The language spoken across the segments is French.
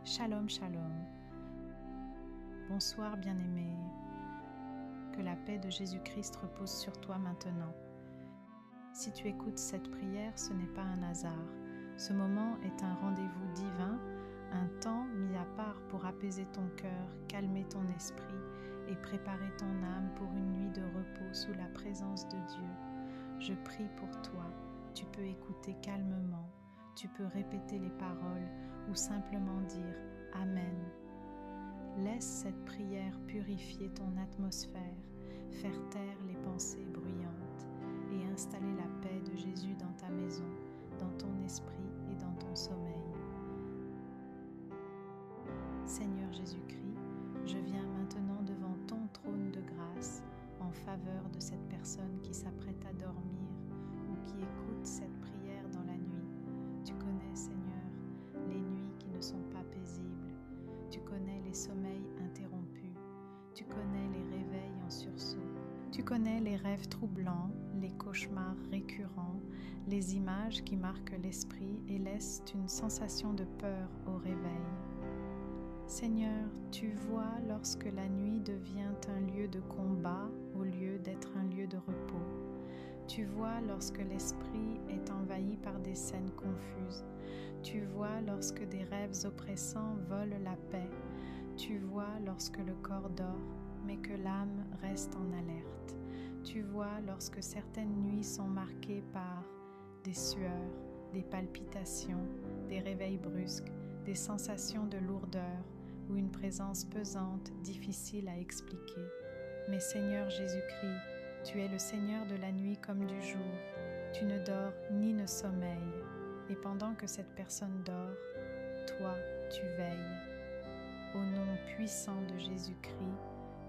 Shalom, shalom. Bonsoir bien-aimé. Que la paix de Jésus-Christ repose sur toi maintenant. Si tu écoutes cette prière, ce n'est pas un hasard. Ce moment est un rendez-vous divin, un temps mis à part pour apaiser ton cœur, calmer ton esprit et préparer ton âme pour une nuit de repos sous la présence de Dieu. Je prie pour toi. Tu peux écouter calmement. Tu peux répéter les paroles ou simplement dire « Amen ». Laisse cette prière purifier ton atmosphère, faire taire les pensées bruyantes et installer la paix de Jésus dans ta maison, dans ton esprit et dans ton sommeil. Seigneur Jésus-Christ, je viens maintenant devant ton trône de grâce en faveur de cette personne qui s'apprête à dormir ou qui écoute cette prière dans la nuit. Tu connais, Seigneur, les nuits qui ne sont pas paisibles. Tu connais les sommeils interrompus. Tu connais les réveils en sursaut. Tu connais les rêves troublants, les cauchemars récurrents, les images qui marquent l'esprit et laissent une sensation de peur au réveil. Seigneur, tu vois lorsque la nuit devient un lieu de combat au lieu d'être un lieu de repos. Tu vois lorsque l'esprit est envahi par des scènes confuses. Tu vois lorsque des rêves oppressants volent la paix. Tu vois lorsque le corps dort, mais que l'âme reste en alerte. Tu vois lorsque certaines nuits sont marquées par des sueurs, des palpitations, des réveils brusques, des sensations de lourdeur ou une présence pesante, difficile à expliquer. Mais Seigneur Jésus-Christ, tu es le Seigneur de la nuit comme du jour. Tu ne dors ni ne sommeilles. Et pendant que cette personne dort, toi, tu veilles. Au nom puissant de Jésus-Christ,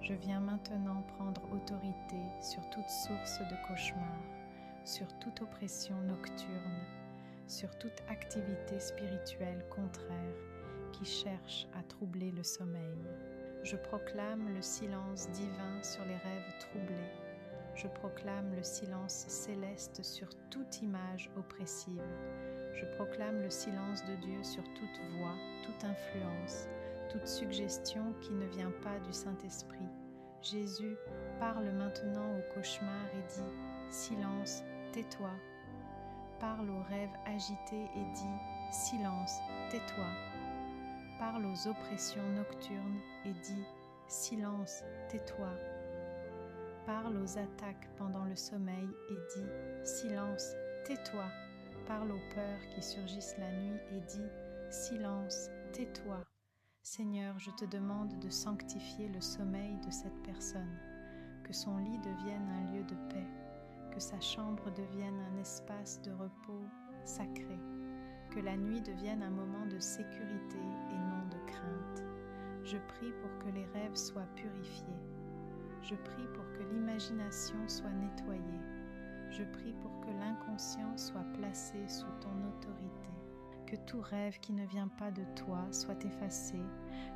je viens maintenant prendre autorité sur toute source de cauchemar, sur toute oppression nocturne, sur toute activité spirituelle contraire qui cherche à troubler le sommeil. Je proclame le silence divin sur les rêves troublés. Je proclame le silence céleste sur toute image oppressive. Je proclame le silence de Dieu sur toute voix, toute influence, toute suggestion qui ne vient pas du Saint-Esprit. Jésus, parle maintenant au cauchemar et dit « Silence, tais-toi ». Parle aux rêves agités et dit « Silence, tais-toi ». Parle aux oppressions nocturnes et dit « Silence, tais-toi ». Parle aux attaques pendant le sommeil et dit « Silence, tais-toi ». Parle aux peurs qui surgissent la nuit et dit « Silence, tais-toi ». Seigneur, je te demande de sanctifier le sommeil de cette personne, que son lit devienne un lieu de paix, que sa chambre devienne un espace de repos sacré, que la nuit devienne un moment de sécurité et non de crainte. Je prie pour que les rêves soient purifiés. Je prie pour que l'imagination soit nettoyée. Je prie pour que l'inconscient soit placé sous ton autorité. Que tout rêve qui ne vient pas de toi soit effacé.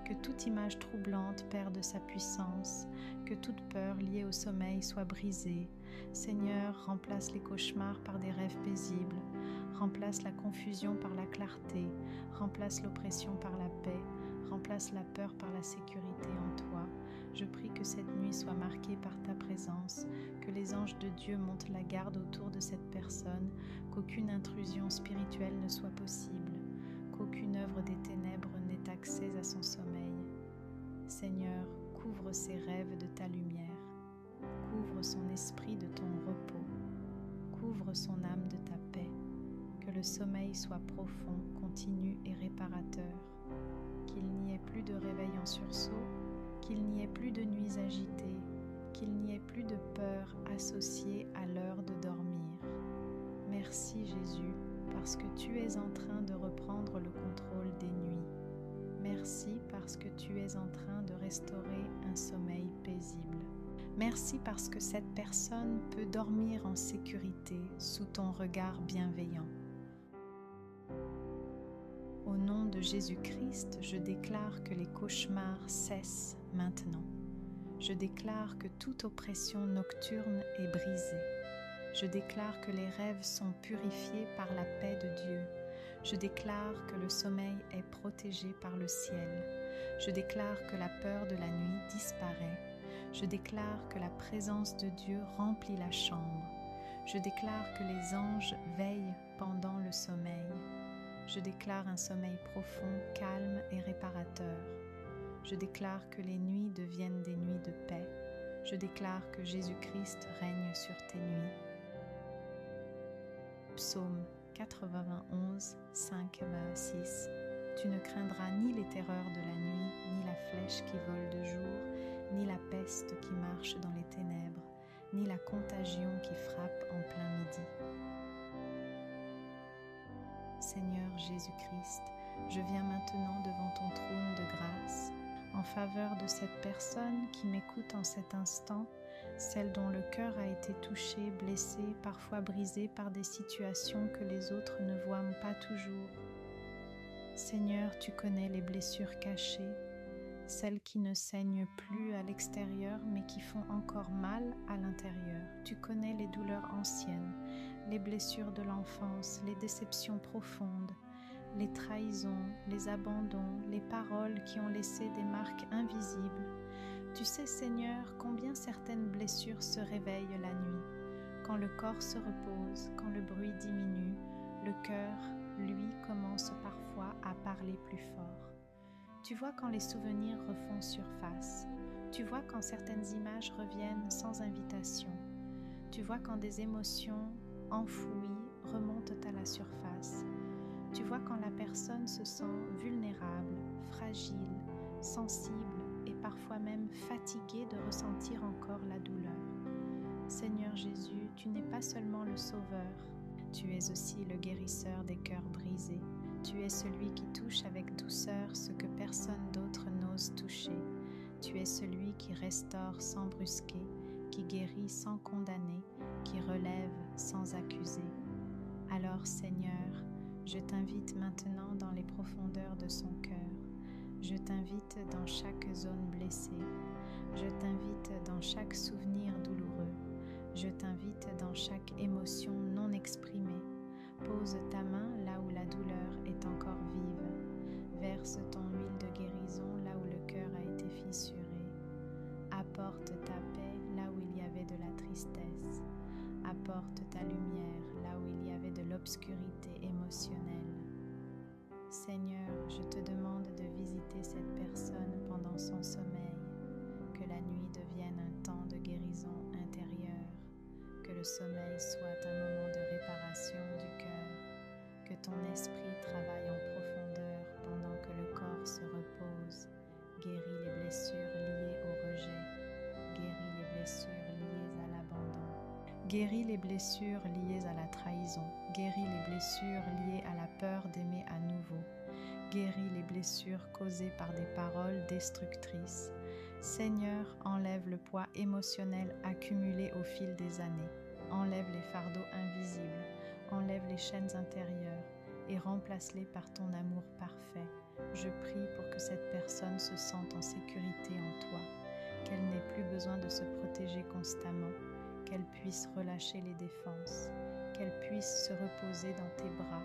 Que toute image troublante perde sa puissance. Que toute peur liée au sommeil soit brisée. Seigneur, remplace les cauchemars par des rêves paisibles. Remplace la confusion par la clarté. Remplace l'oppression par la paix. Remplace la peur par la sécurité en toi. Je prie que cette nuit soit marquée par ta présence, que les anges de Dieu montent la garde autour de cette personne, qu'aucune intrusion spirituelle ne soit possible, qu'aucune œuvre des ténèbres n'ait accès à son sommeil. Seigneur, couvre ses rêves de ta lumière, couvre son esprit de ton repos, couvre son âme de ta paix, que le sommeil soit profond, continu et réparateur, qu'il n'y ait plus de réveil en sursaut, qu'il n'y ait plus de nuits agitées, qu'il n'y ait plus de peur associée à l'heure de dormir. Merci Jésus, parce que tu es en train de reprendre le contrôle des nuits. Merci parce que tu es en train de restaurer un sommeil paisible. Merci parce que cette personne peut dormir en sécurité sous ton regard bienveillant. Au nom de Jésus-Christ, je déclare que les cauchemars cessent maintenant. Je déclare que toute oppression nocturne est brisée. Je déclare que les rêves sont purifiés par la paix de Dieu. Je déclare que le sommeil est protégé protégé par le ciel. Je déclare que la peur de la nuit disparaît. Je déclare que la présence de Dieu remplit la chambre. Je déclare que les anges veillent pendant le sommeil. Je déclare un sommeil profond, calme et réparateur. Je déclare que les nuits deviennent des nuits de paix. Je déclare que Jésus-Christ règne sur tes nuits. Psaume 91, 5 à 6. Tu ne craindras ni les terreurs de la nuit, ni la flèche qui vole de jour, ni la peste qui marche dans les ténèbres, ni la contagion qui frappe en plein midi. Seigneur Jésus-Christ, je viens maintenant devant ton trône de grâce, en faveur de cette personne qui m'écoute en cet instant, celle dont le cœur a été touché, blessé, parfois brisé par des situations que les autres ne voient pas toujours. Seigneur, tu connais les blessures cachées, celles qui ne saignent plus à l'extérieur mais qui font encore mal à l'intérieur. Tu connais les douleurs anciennes, les blessures de l'enfance, les déceptions profondes, les trahisons, les abandons, les paroles qui ont laissé des marques invisibles. Tu sais, Seigneur, combien certaines blessures se réveillent la nuit. Quand le corps se repose, quand le bruit diminue, le cœur, lui, commence parfois à parler plus fort. Tu vois quand les souvenirs refont surface. Tu vois quand certaines images reviennent sans invitation. Tu vois quand des émotions enfouies remontent à la surface. Tu vois quand la personne se sent vulnérable, fragile, sensible et parfois même fatiguée de ressentir encore la douleur. Seigneur Jésus, tu n'es pas seulement le Sauveur, tu es aussi le guérisseur des cœurs brisés. Tu es celui qui touche avec douceur ce que personne d'autre n'ose toucher. Tu es celui qui restaure sans brusquer, qui guérit sans condamner, qui relève sans accuser. Alors Seigneur, je t'invite maintenant dans les profondeurs de son cœur. Je t'invite dans chaque zone blessée. Je t'invite dans chaque souvenir douloureux. Je t'invite dans chaque émotion non exprimée. Pose ta main là où la douleur est encore vive. Verse ton huile de guérison là où le cœur a été fissuré. Apporte ta paix là où il y avait de la tristesse. Apporte ta lumière là où il y avait de l'obscurité émotionnelle. Seigneur, je te demande de visiter cette personne pendant son sommeil, que la nuit devienne un temps de guérison intérieure, que le sommeil soit un moment de réparation du cœur, que ton esprit travaille en profondeur pendant que le corps se repose, guéris les blessures liées au rejet, guéris les blessures liées à l'abandon, guéris les blessures liées à la trahison, guéris les blessures liées à la peur d'aimer à nouveau, guéris les blessures causées par des paroles destructrices. Seigneur, enlève le poids émotionnel accumulé au fil des années, enlève les fardeaux invisibles, enlève les chaînes intérieures et remplace-les par ton amour parfait. Je prie pour que cette personne se sente en sécurité en toi, qu'elle n'ait plus besoin de se protéger constamment, qu'elle puisse relâcher les défenses, qu'elle puisse se reposer dans tes bras.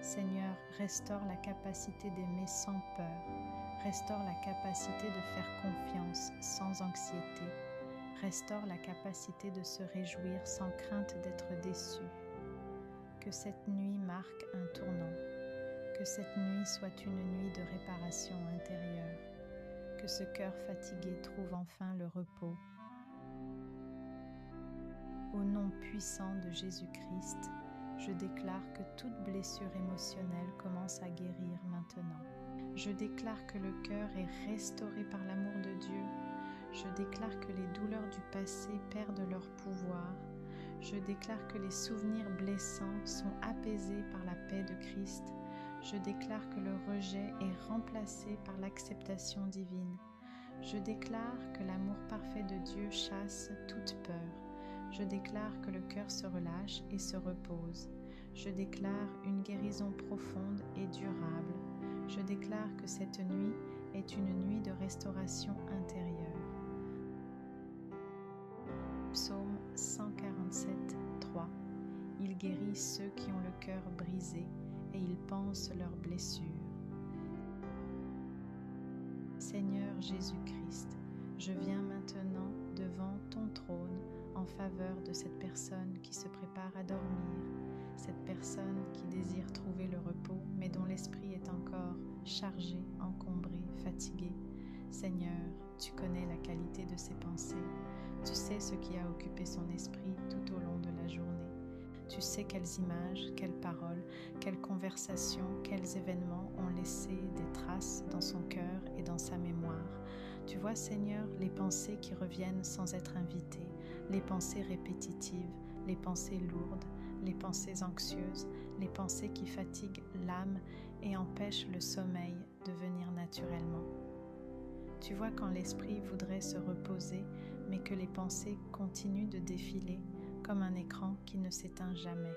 Seigneur, restaure la capacité d'aimer sans peur, restaure la capacité de faire confiance sans anxiété, restaure la capacité de se réjouir sans crainte d'être déçu. Que cette nuit marque un tournant, que cette nuit soit une nuit de réparation intérieure, que ce cœur fatigué trouve enfin le repos. Au nom puissant de Jésus-Christ, je déclare que toute blessure émotionnelle commence à guérir maintenant. Je déclare que le cœur est restauré par l'amour de Dieu. Je déclare que les douleurs du passé perdent leur pouvoir. Je déclare que les souvenirs blessants sont apaisés par la paix de Christ. Je déclare que le rejet est remplacé par l'acceptation divine. Je déclare que l'amour parfait de Dieu chasse toute peur. Je déclare que le cœur se relâche et se repose. Je déclare une guérison profonde et durable. Je déclare que cette nuit est une nuit de restauration intérieure. Psaume 147, 3. Il guérit ceux qui ont le cœur brisé et il panse leurs blessures. Seigneur Jésus-Christ, je viens maintenant devant ton trône en faveur de cette personne qui se prépare à dormir, cette personne qui désire trouver le repos, mais dont l'esprit est encore chargé, encombré, fatigué. Seigneur, tu connais la qualité de ses pensées, tu sais ce qui a occupé son esprit tout au long de la journée. Tu sais quelles images, quelles paroles, quelles conversations, quels événements ont laissé des traces dans son cœur et dans sa mémoire. Tu vois, Seigneur, les pensées qui reviennent sans être invitées, les pensées répétitives, les pensées lourdes, les pensées anxieuses, les pensées qui fatiguent l'âme et empêchent le sommeil de venir naturellement. Tu vois quand l'esprit voudrait se reposer, mais que les pensées continuent de défiler comme un écran qui ne s'éteint jamais.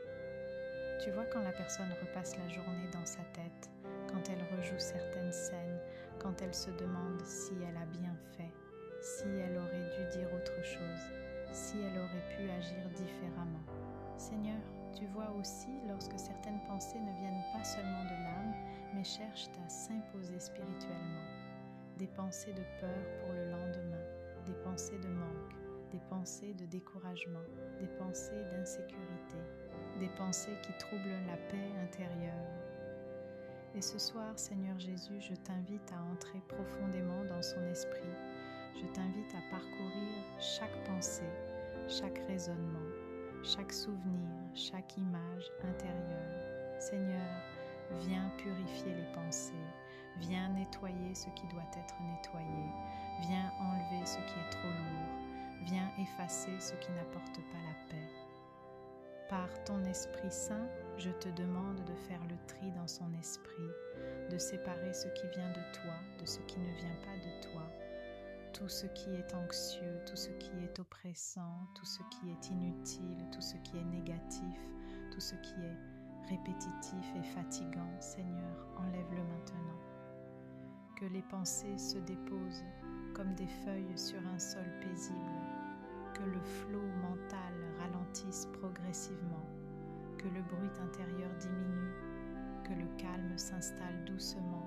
Tu vois quand la personne repasse la journée dans sa tête, quand elle rejoue certaines scènes, quand elle se demande si elle a bien fait, si elle aurait dû dire autre chose, si elle aurait pu agir différemment. Seigneur, tu vois aussi lorsque certaines pensées ne viennent pas seulement de l'âme, mais cherchent à s'imposer spirituellement. Des pensées de peur pour le lendemain, des pensées de manque, des pensées de découragement, des pensées d'insécurité, des pensées qui troublent la paix intérieure. Et ce soir, Seigneur Jésus, je t'invite à entrer profondément dans son esprit. Je t'invite à parcourir chaque pensée, chaque raisonnement, chaque souvenir, chaque image intérieure. Seigneur, viens purifier les pensées, viens nettoyer ce qui doit être nettoyé, viens enlever ce qui est trop lourd, viens effacer ce qui n'apporte pas la paix. Par ton Esprit Saint, je te demande de faire le tri dans son esprit, de séparer ce qui vient de toi de ce qui ne vient pas de toi, tout ce qui est anxieux, tout ce qui est oppressant, tout ce qui est inutile, tout ce qui est négatif, tout ce qui est répétitif et fatigant. Seigneur, enlève-le maintenant. Que les pensées se déposent comme des feuilles sur un sol paisible, que le flot mental ralentisse progressivement, que le bruit intérieur diminue, que le calme s'installe doucement.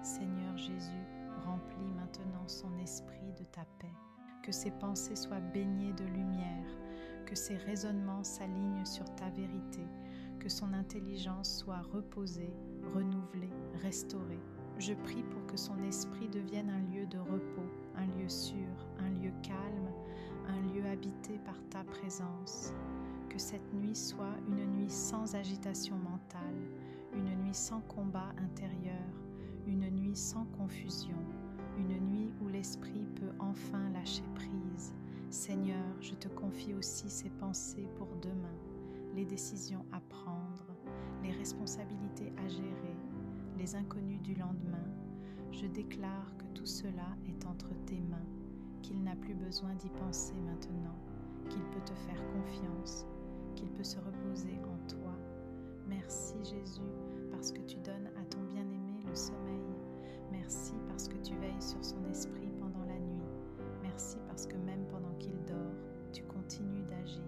Seigneur Jésus, remplis maintenant son esprit de ta paix, que ses pensées soient baignées de lumière, que ses raisonnements s'alignent sur ta vérité, que son intelligence soit reposée, renouvelée, restaurée. Je prie pour que son esprit devienne un lieu de repos, un lieu sûr, un lieu calme, un lieu habité par ta présence. Que cette nuit soit une nuit sans agitation mentale, une nuit sans combat intérieur, une nuit sans confusion, une nuit où l'esprit peut enfin lâcher prise. Seigneur, je te confie aussi ces pensées pour demain, les décisions à prendre, les responsabilités à gérer, les inconnus du lendemain. Je déclare que tout cela est entre tes mains, qu'il n'a plus besoin d'y penser maintenant, qu'il peut te faire confiance, qu'il peut se reposer en toi. Merci Jésus, parce que tu donnes à ton bien-aimé le sommeil. Merci parce que tu veilles sur son esprit pendant la nuit. Merci parce que même pendant qu'il dort, tu continues d'agir.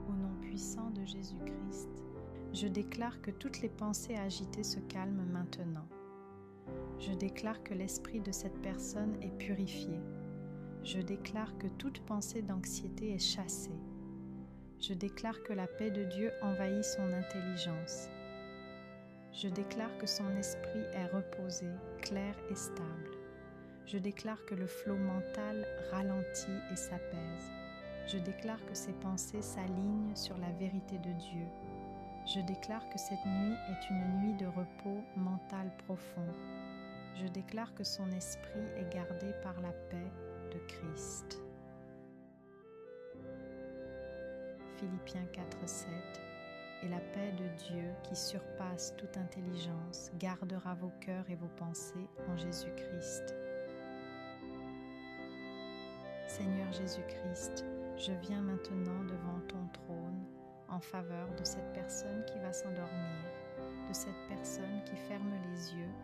Au nom puissant de Jésus-Christ, je déclare que toutes les pensées agitées se calment maintenant. Je déclare que l'esprit de cette personne est purifié. Je déclare que toute pensée d'anxiété est chassée. Je déclare que la paix de Dieu envahit son intelligence. Je déclare que son esprit est reposé, clair et stable. Je déclare que le flot mental ralentit et s'apaise. Je déclare que ses pensées s'alignent sur la vérité de Dieu. Je déclare que cette nuit est une nuit de repos mental profond. Je déclare que son esprit est gardé par la paix de Christ. Philippiens 4:7. Et la paix de Dieu qui surpasse toute intelligence gardera vos cœurs et vos pensées en Jésus-Christ. Seigneur Jésus-Christ, je viens maintenant devant ton trône en faveur de cette personne qui va s'endormir, de cette personne qui ferme les yeux,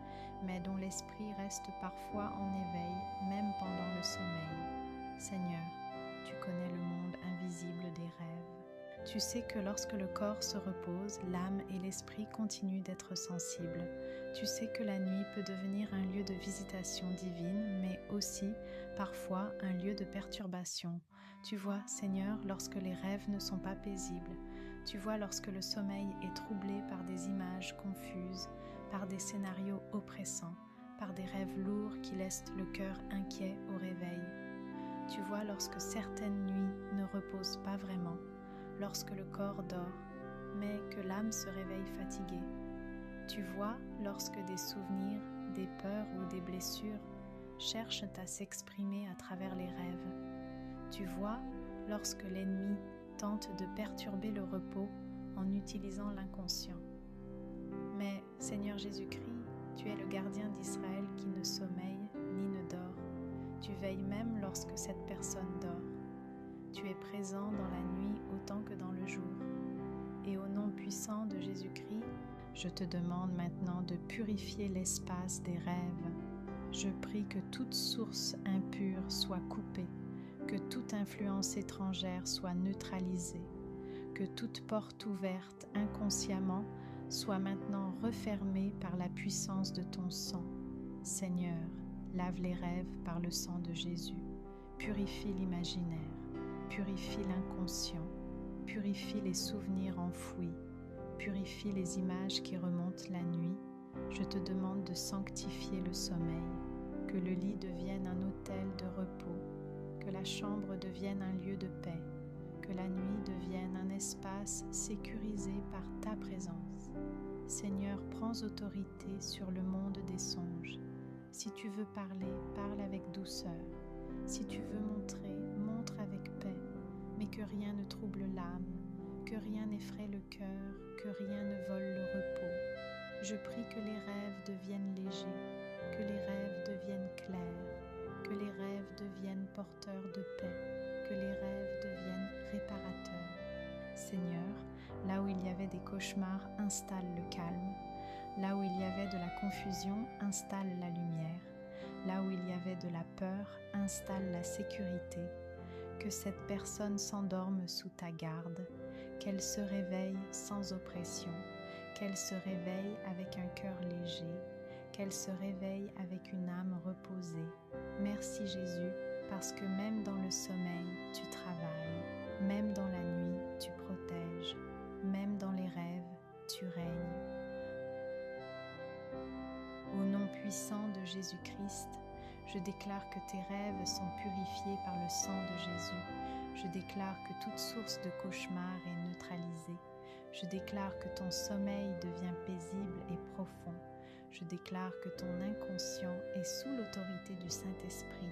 mais dont l'esprit reste parfois en éveil, même pendant le sommeil. Seigneur, tu connais le monde invisible des rêves. Tu sais que lorsque le corps se repose, l'âme et l'esprit continuent d'être sensibles. Tu sais que la nuit peut devenir un lieu de visitation divine, mais aussi, parfois, un lieu de perturbation. Tu vois, Seigneur, lorsque les rêves ne sont pas paisibles. Tu vois lorsque le sommeil est troublé par des images confuses, par des scénarios oppressants, par des rêves lourds qui laissent le cœur inquiet au réveil. Tu vois lorsque certaines nuits ne reposent pas vraiment, lorsque le corps dort, mais que l'âme se réveille fatiguée. Tu vois lorsque des souvenirs, des peurs ou des blessures cherchent à s'exprimer à travers les rêves. Tu vois lorsque l'ennemi tente de perturber le repos en utilisant l'inconscient. Mais Seigneur Jésus-Christ, tu es le gardien d'Israël qui ne sommeille ni ne dort. Tu veilles même lorsque cette personne dort. Tu es présent dans la nuit autant que dans le jour. Et au nom puissant de Jésus-Christ, je te demande maintenant de purifier l'espace des rêves. Je prie que toute source impure soit coupée, que toute influence étrangère soit neutralisée, que toute porte ouverte inconsciemment soit maintenant refermée par la puissance de ton sang. Seigneur, lave les rêves par le sang de Jésus, purifie l'imaginaire, purifie l'inconscient, purifie les souvenirs enfouis, purifie les images qui remontent la nuit. Je te demande de sanctifier le sommeil, que le lit devienne un autel de repos, que la chambre devienne un lieu de paix, que la nuit devienne un espace sécurisé par ta présence. Seigneur, prends autorité sur le monde des songes. Si tu veux parler, parle avec douceur. Si tu veux montrer, montre avec paix, mais que rien ne trouble l'âme, que rien n'effraie le cœur, que rien ne vole le repos. Je prie que les rêves deviennent légers, que les rêves deviennent clairs, que les rêves deviennent porteurs de paix, que les rêves deviennent réparateurs. Seigneur, là où il y avait des cauchemars, installe le calme. Là où il y avait de la confusion, installe la lumière. Là où il y avait de la peur, installe la sécurité. Que cette personne s'endorme sous ta garde, qu'elle se réveille sans oppression, qu'elle se réveille avec un cœur léger, qu'elle se réveille avec une âme reposée. Merci Jésus, parce que même dans le sommeil, tu travailles, même dans la nuit, tu protèges, même dans les rêves, tu règnes. Au nom puissant de Jésus-Christ, je déclare que tes rêves sont purifiés par le sang de Jésus. Je déclare que toute source de cauchemar est neutralisée. Je déclare que ton sommeil devient paisible et profond. Je déclare que ton inconscient est sous l'autorité du Saint-Esprit.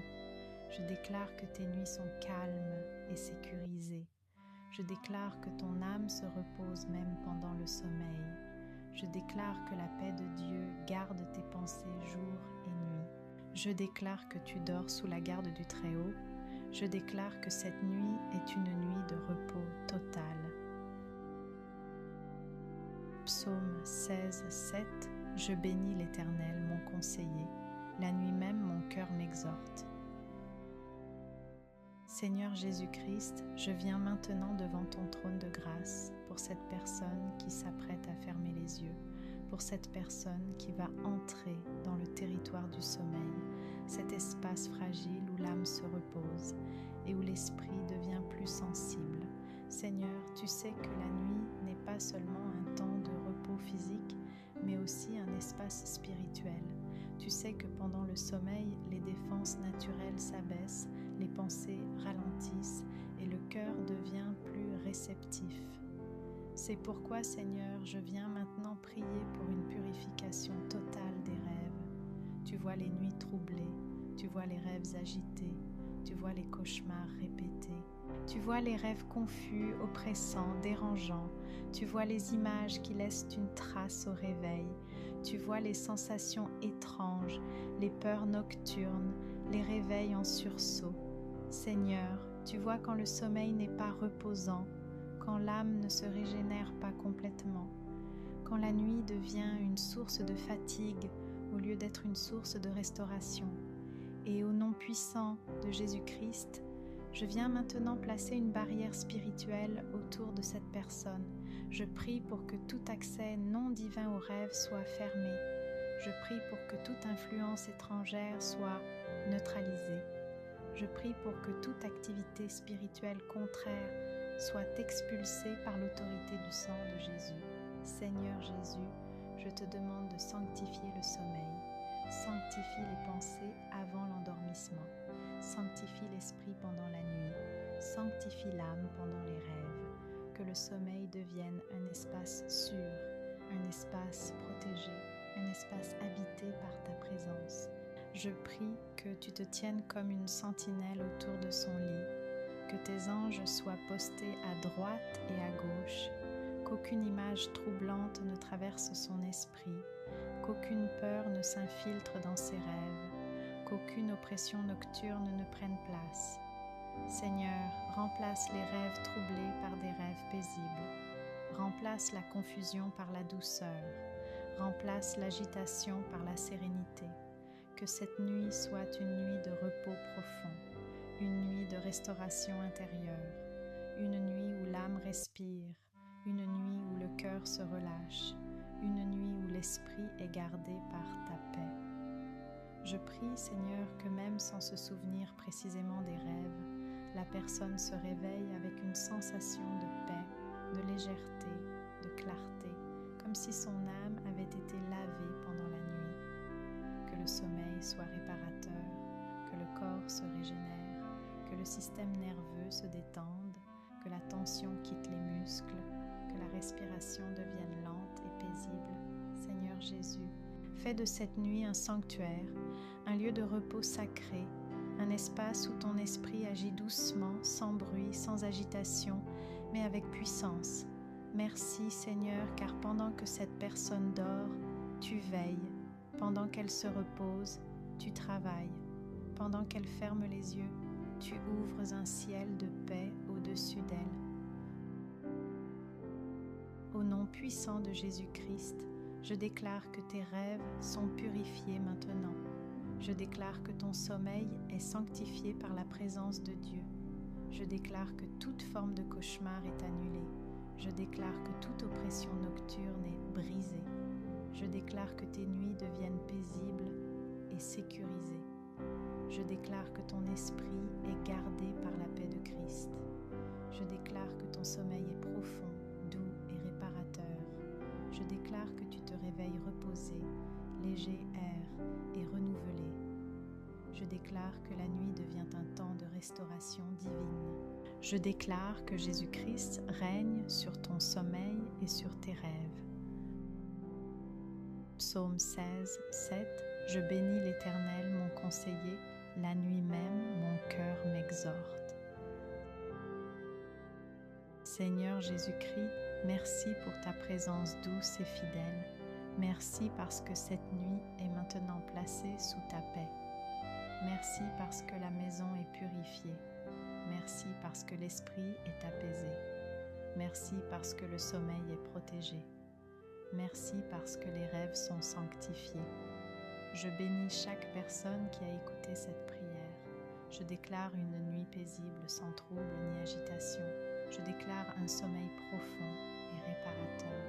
Je déclare que tes nuits sont calmes et sécurisées. Je déclare que ton âme se repose même pendant le sommeil. Je déclare que la paix de Dieu garde tes pensées jour et nuit. Je déclare que tu dors sous la garde du Très-Haut. Je déclare que cette nuit est une nuit de repos total. Psaume 16, 7. Je bénis l'Éternel, mon conseiller. La nuit même, mon cœur m'exhorte. Seigneur Jésus-Christ, je viens maintenant devant ton trône de grâce pour cette personne qui s'apprête à fermer les yeux, pour cette personne qui va entrer dans le territoire du sommeil, cet espace fragile où l'âme se repose et où l'esprit devient plus sensible. Seigneur, tu sais que la nuit n'est pas seulement un temps de repos physique, mais aussi un espace spirituel. Tu sais que pendant le sommeil, les défenses naturelles s'abaissent, les pensées ralentissent et le cœur devient plus réceptif. C'est pourquoi, Seigneur, je viens maintenant prier pour une purification totale des rêves. Tu vois les nuits troublées, tu vois les rêves agités, tu vois les cauchemars répétés, tu vois les rêves confus, oppressants, dérangeants, tu vois les images qui laissent une trace au réveil, tu vois les sensations étranges, les peurs nocturnes, les réveils en sursaut. Seigneur, tu vois quand le sommeil n'est pas reposant, quand l'âme ne se régénère pas complètement, quand la nuit devient une source de fatigue au lieu d'être une source de restauration. Et au nom puissant de Jésus-Christ, Je viens maintenant placer une barrière spirituelle autour de cette personne. Je prie pour que tout accès non divin au rêve soit fermé. Je prie pour que toute influence étrangère soit neutralisée. Je prie pour que toute activité spirituelle contraire soit expulsée par l'autorité du sang de Jésus. Seigneur Jésus, je te demande de sanctifier le sommeil. Sanctifie les pensées avant l'endormissement. Sanctifie l'esprit pendant la nuit. Sanctifie l'âme pendant les rêves. Que le sommeil devienne un espace sûr, un espace protégé, un espace habité par ta présence. Je prie que tu te tiennes comme une sentinelle autour de son lit, que tes anges soient postés à droite et à gauche, qu'aucune image troublante ne traverse son esprit, qu'aucune peur ne s'infiltre dans ses rêves, qu'aucune oppression nocturne ne prenne place. Seigneur, remplace les rêves troublés par des rêves paisibles. Remplace la confusion par la douceur. Remplace l'agitation par la sérénité. Que cette nuit soit une nuit de repos profond, une nuit de restauration intérieure, une nuit où l'âme respire, une nuit où le cœur se relâche, une nuit où l'esprit est gardé par ta paix. Je prie, Seigneur, que même sans se souvenir précisément des rêves, la personne se réveille avec une sensation de paix, de légèreté, de clarté, comme si son âme avait été lavée pendant la nuit. Que le sommeil soit réparateur, que le corps se régénère, que le système nerveux se détende, que la tension quitte les muscles, que la respiration devienne lente et paisible. Seigneur Jésus, fais de cette nuit un sanctuaire, un lieu de repos sacré, un espace où ton esprit agit doucement, sans bruit, sans agitation, mais avec puissance. Merci Seigneur, car pendant que cette personne dort, tu veilles. Pendant qu'elle se repose, tu travailles. Pendant qu'elle ferme les yeux, tu ouvres un ciel de paix au-dessus d'elle. Au nom puissant de Jésus-Christ, je déclare que tes rêves sont purifiés maintenant. Je déclare que ton sommeil est sanctifié par la présence de Dieu. Je déclare que toute forme de cauchemar est annulée. Je déclare que toute oppression nocturne est brisée. Je déclare que tes nuits deviennent paisibles et sécurisées. Je déclare que ton esprit est gardé par la paix de Christ. Je déclare que ton sommeil est profond, doux et réparateur. Je déclare que tu te réveilles reposé, léger air et renouvelé. Je déclare que la nuit devient un temps de restauration divine. Je déclare que Jésus-Christ règne sur ton sommeil et sur tes rêves. Psaume 16, 7. Je bénis l'Éternel, mon conseiller, la nuit même, mon cœur m'exhorte. Seigneur Jésus-Christ, merci pour ta présence douce et fidèle. Merci parce que cette nuit est maintenant placée sous ta paix. Merci parce que la maison est purifiée. Merci parce que l'esprit est apaisé. Merci parce que le sommeil est protégé. Merci parce que les rêves sont sanctifiés. Je bénis chaque personne qui a écouté cette prière. Je déclare une nuit paisible sans trouble ni agitation. Je déclare un sommeil profond et réparateur.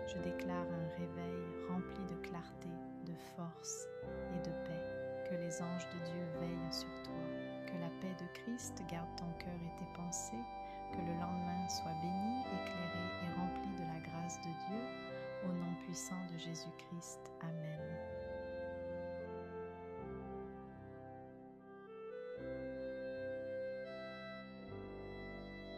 Je déclare un réveil rempli de clarté, de force et de paix. Que les anges de Dieu veillent sur toi. Que la paix de Christ garde ton cœur et tes pensées. Que le lendemain soit béni, éclairé et rempli de la grâce de Dieu. Au nom puissant de Jésus-Christ.